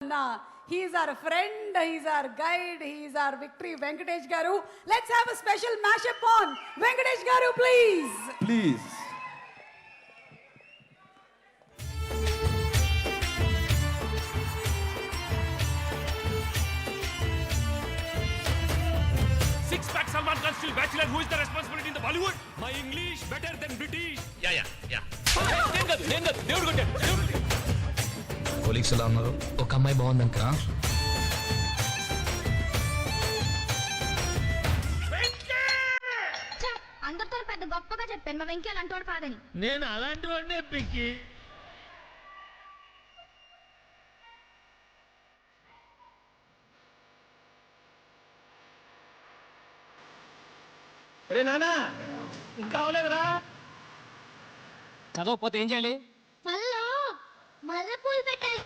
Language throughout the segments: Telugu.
He's our friend, he's our guide, he's our Victory Venkatesh Garu. Let's have a special mashup on Venkatesh Garu, please. Please. Six-pack Salman Khan still bachelor. Who is the responsibility in the Bollywood? My English better than British. Yeah. నేను కాదు దేవుడు కొట్టాడు. కొలీగ్స్ ఎలా ఉన్నారు? ఒక అమ్మాయి బాగుందంక అందరితో పెద్ద గొప్పగా చెప్పాను మా వెంకీ అలాంటి వాడు కాదని. నేను అలాంటి వాడినే పిక్కి. రే నానా ఇంకా అవలేదురా. చదవకపోతే ఏం చేయాలి? మళ్ళా మల్లెపూలు పెట్టాయి.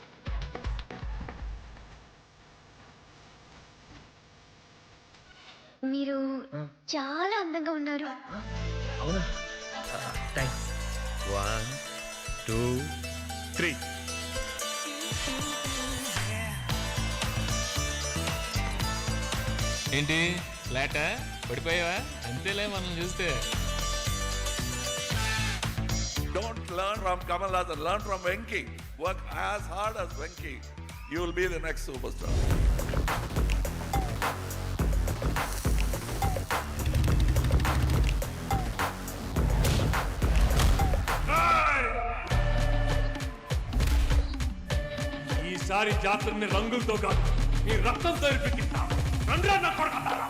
మీరు చాలా అందంగా ఉన్నారు. అవునా? థ్యాంక్స్. 1, 2, 3. ఏంటి ఫ్లాటా పడిపోయావా? అంతేలే మనం చూస్తే. Don't learn from Kamal Haasan, learn from Venki. Work as hard as Venki. You will be the next superstar. ఈసారి జాతరని రంగులతో కాదు ఈ రక్తంతో ఇరిపిస్తా. రండ్రా నా కొడుకులారా.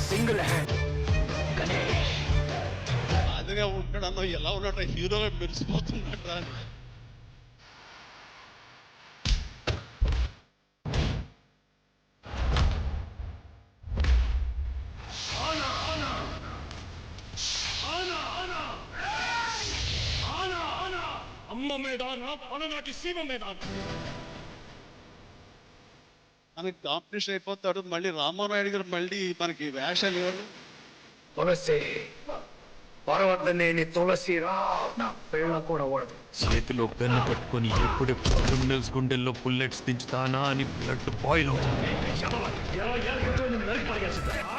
సింగిల్ హ్యాండ్ గణేష్ అదిగా ఉంటాడు అన్న ఎలా ఉన్నాడు హీరోగా మెరిసిపోతున్నాడు రా. అమ్మ మేదాన పలనాటి సీమ మేదాన. మనకి కాంపిటీషన్ అయిపోతాడు. మళ్ళీ రామారాయుడు గారు మళ్ళీ మనకి వేషాలు ఇవ్వడు. తులసి పర్వతనేని తులసిరా నా పిల్ల కూడా ఓడదు. చేతిలో పెన్ను పట్టుకొని ఎప్పుడెప్పుడు క్రిమినల్స్ గుండెల్లో బుల్లెట్స్ దించుతానా అని బ్లడ్ బాయిల్ అవుతుంది.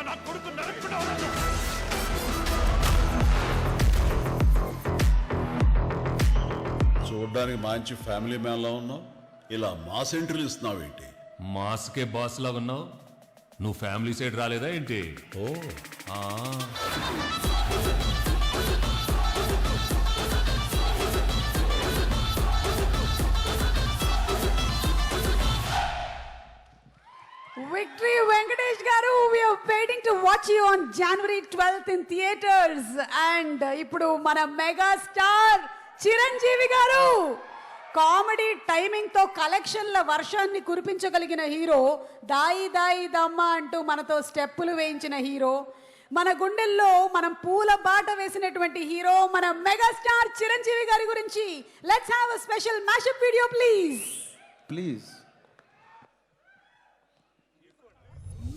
నా కొడుకు నరకడా. చూడ్డానికి మంచి ఫ్యామిలీ మ్యాన్ లా ఉన్నావు, ఇలా మాస్ ఎంట్రీలు ఇస్తున్నావు ఏంటి? మాస్కే బాస్ లాగా ఉన్నావు. నువ్వు ఫ్యామిలీ సైడ్ రాలేదా ఏంటి? ఓ ఆ Victory Venkatesh Garu, we are waiting to watch you on January 12th in theaters. And ఇప్పుడు మన మెగా స్టార్ చిరంజీవి గారు కామెడీ టైమింగ్ తో కలెక్షన్ల వర్షాన్ని కురిపించగలిగిన హీరో, దాయి దాయి దమ్మ అంటూ మనతో స్టెప్పులు వేయించిన హీరో, మన గుండెల్లో మనం పూల బాట వేసినటువంటి హీరో మన మెగాస్టార్ చిరంజీవి గారి గురించి let's have a special mashup video please. Please.